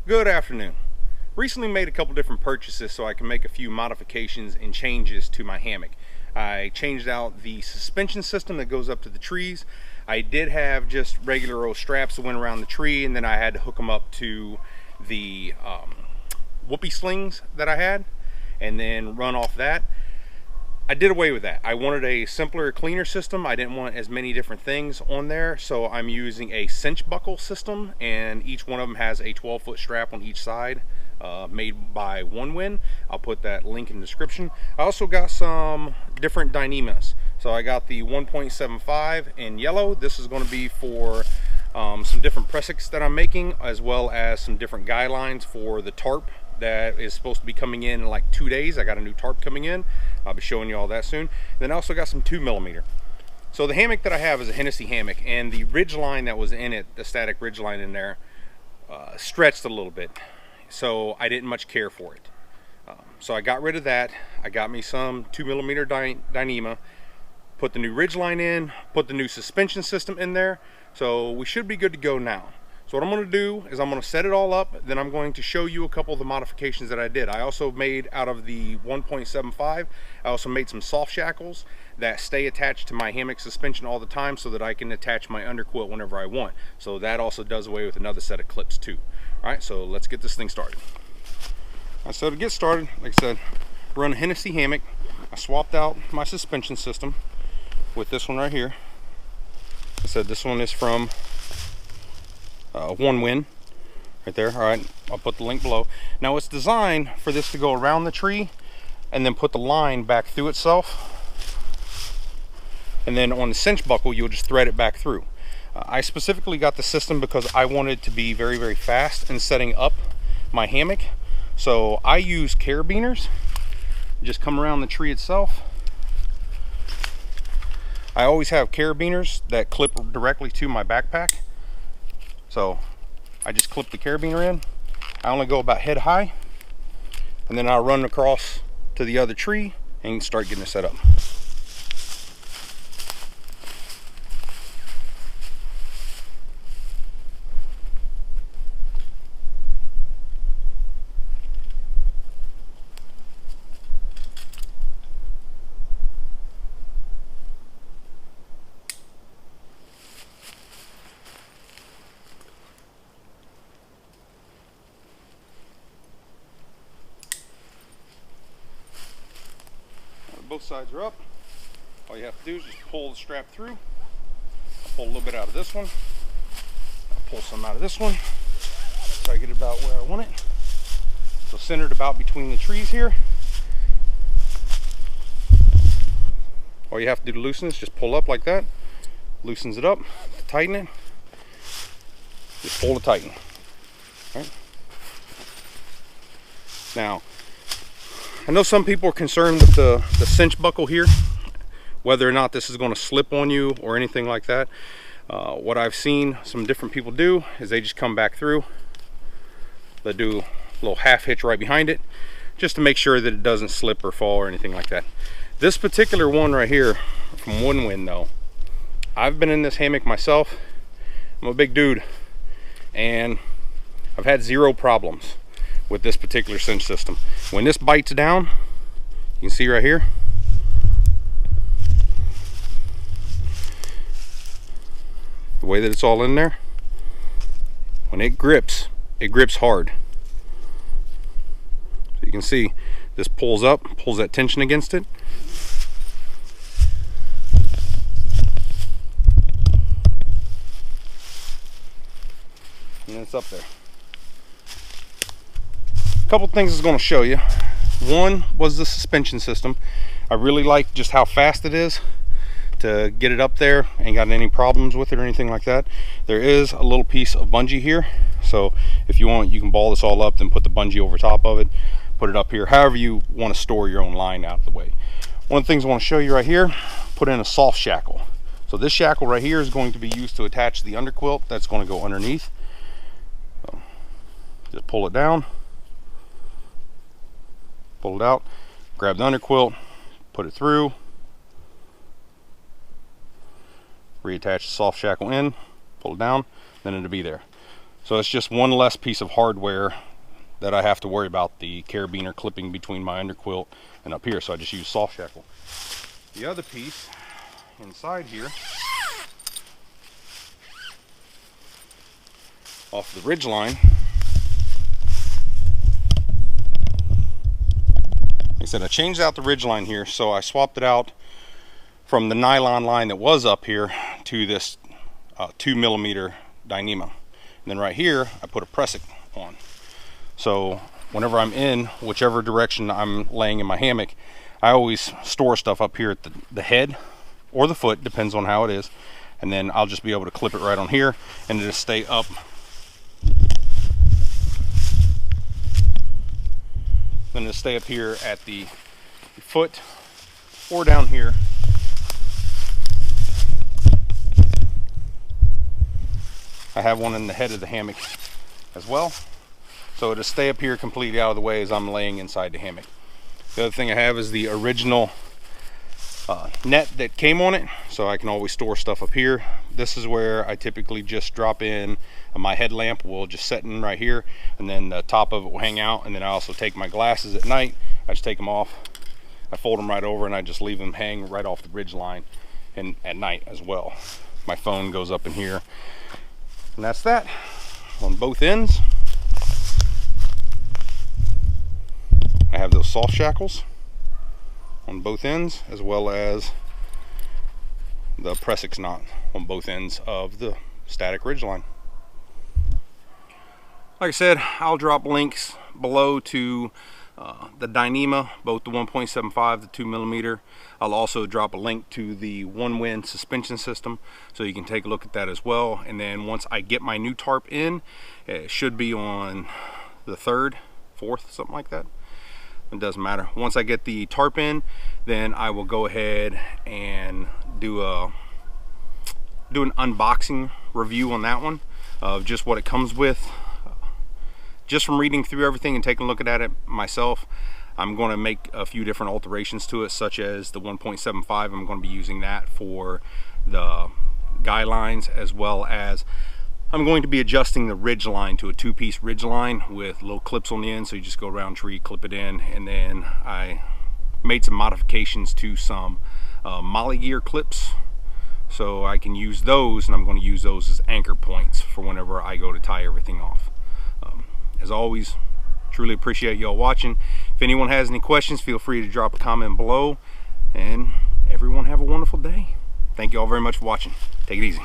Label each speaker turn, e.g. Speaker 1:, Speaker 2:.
Speaker 1: Good afternoon. Recently made a couple different purchases so I can make a few modifications and changes to my hammock. I changed out the suspension system that goes up to the trees. I did have just regular old straps that went around the tree, and then I had to hook them up to the whoopee slings that I had and then run off that. I did away with that. I wanted a simpler, cleaner system. I didn't want as many different things on there, so I'm using a cinch buckle system, and each one of them has a 12-foot strap on each side, made by Onewind. I'll put that link in the description. I also got some different Dyneemas. So I got the 1.75 in yellow. This is going to be for some different prusiks that I'm making, as well as some different guidelines for the tarp that is supposed to be coming in like 2 days. I got a new tarp coming in. I'll be showing you all that soon. Then I also got some 2mm. So the hammock that I have is a Hennessy hammock, and the ridgeline that was in it, the static ridgeline in there, stretched a little bit. So I didn't much care for it. So I got rid of that. I got me some 2mm Dyneema, put the new ridgeline in, put the new suspension system in there. So we should be good to go now. So what I'm going to do is I'm going to set it all up, then I'm going to show you a couple of the modifications that I did. I also made, out of the 1.75, I also made some soft shackles that stay attached to my hammock suspension all the time so that I can attach my underquilt whenever I want. So that also does away with another set of clips too. Alright, so let's get this thing started. Alright, so to get started, like I said, run a Hennessy hammock. I swapped out my suspension system with this one right here. Like I said, this one is from Onewind right there. All right, I'll put the link below. Now it's designed for this to go around the tree and then put the line back through itself, and then on the cinch buckle you'll just thread it back through. I specifically got the system because I wanted to be very, very fast in setting up my hammock. So I use carabiners, just come around the tree itself. I always have carabiners that clip directly to my backpack. So I just clip the carabiner in. I only go about head high, and then I'll run across to the other tree and start getting it set up. Both sides are up. All you have to do is just pull the strap through. I'll pull a little bit out of this one. I'll pull some out of this one. So I get it about where I want it. So centered about between the trees here. All you have to do to loosen this, just pull up like that. Loosens it up. To tighten it, just pull to tighten. All right. Now, I know some people are concerned with the cinch buckle here, whether or not this is going to slip on you or anything like that. What I've seen some different people do is they just come back through. They do a little half hitch right behind it, just to make sure that it doesn't slip or fall or anything like that. This particular one right here from Onewind though, I've been in this hammock myself. I'm a big dude, and I've had zero problems with this particular cinch system. When this bites down, you can see right here, the way that it's all in there, when it grips hard. So you can see this pulls up, pulls that tension against it. And it's up there. Couple things it's going to show you. One was the suspension system. I really like just how fast it is to get it up there. Ain't got any problems with it or anything like that. There is a little piece of bungee here, so if you want, you can ball this all up, then put the bungee over top of it, put it up here, however you want to store your own line out of the way. One of the things I want to show you right here, put in a soft shackle. So this shackle right here is going to be used to attach the underquilt that's going to go underneath. So just pull it down, pull it out, grab the underquilt, put it through, reattach the soft shackle in, pull it down, then it'll be there. So it's just one less piece of hardware that I have to worry about the carabiner clipping between my underquilt and up here, so I just use soft shackle. The other piece inside here, off the ridgeline, like I said, I changed out the ridgeline here, so I swapped it out from the nylon line that was up here to this 2mm Dyneema. And then right here, I put a prusik on. So whenever I'm in whichever direction I'm laying in my hammock, I always store stuff up here at the head or the foot, depends on how it is. And then I'll just be able to clip it right on here and it'll stay up. Then it'll stay up here at the foot or down here. I have one in the head of the hammock as well. So it'll stay up here completely out of the way as I'm laying inside the hammock. The other thing I have is the original net that came on it, so I can always store stuff up here. This is where I typically just drop in my headlamp will just set in right here, and then the top of it will hang out. And then I also take my glasses at night, I just take them off, I fold them right over, and I just leave them hang right off the ridge line and at night as well. My phone goes up in here, and that's that on both ends. I have those soft shackles on both ends, as well as the prusiks knot on both ends of the static ridgeline. Like I said, I'll drop links below to the Dyneema, both the 1.75, the 2mm. I'll also drop a link to the Onewind suspension system, so you can take a look at that as well. And then once I get my new tarp in, it should be on the 3rd, 4th, something like that. It doesn't matter. Once I get the tarp in, then I will go ahead and do an unboxing review on that one of just what it comes with. Just from reading through everything and taking a look at it myself, I'm going to make a few different alterations to it, such as the 1.75. I'm going to be using that for the guy lines, as well as I'm going to be adjusting the ridge line to a 2-piece ridge line with little clips on the end, so you just go around tree, clip it in. And then I made some modifications to some molly gear clips, so I can use those, and I'm going to use those as anchor points for whenever I go to tie everything off. As always, truly appreciate y'all watching. If anyone has any questions, feel free to drop a comment below, and everyone have a wonderful day. Thank you all very much for watching. Take it easy.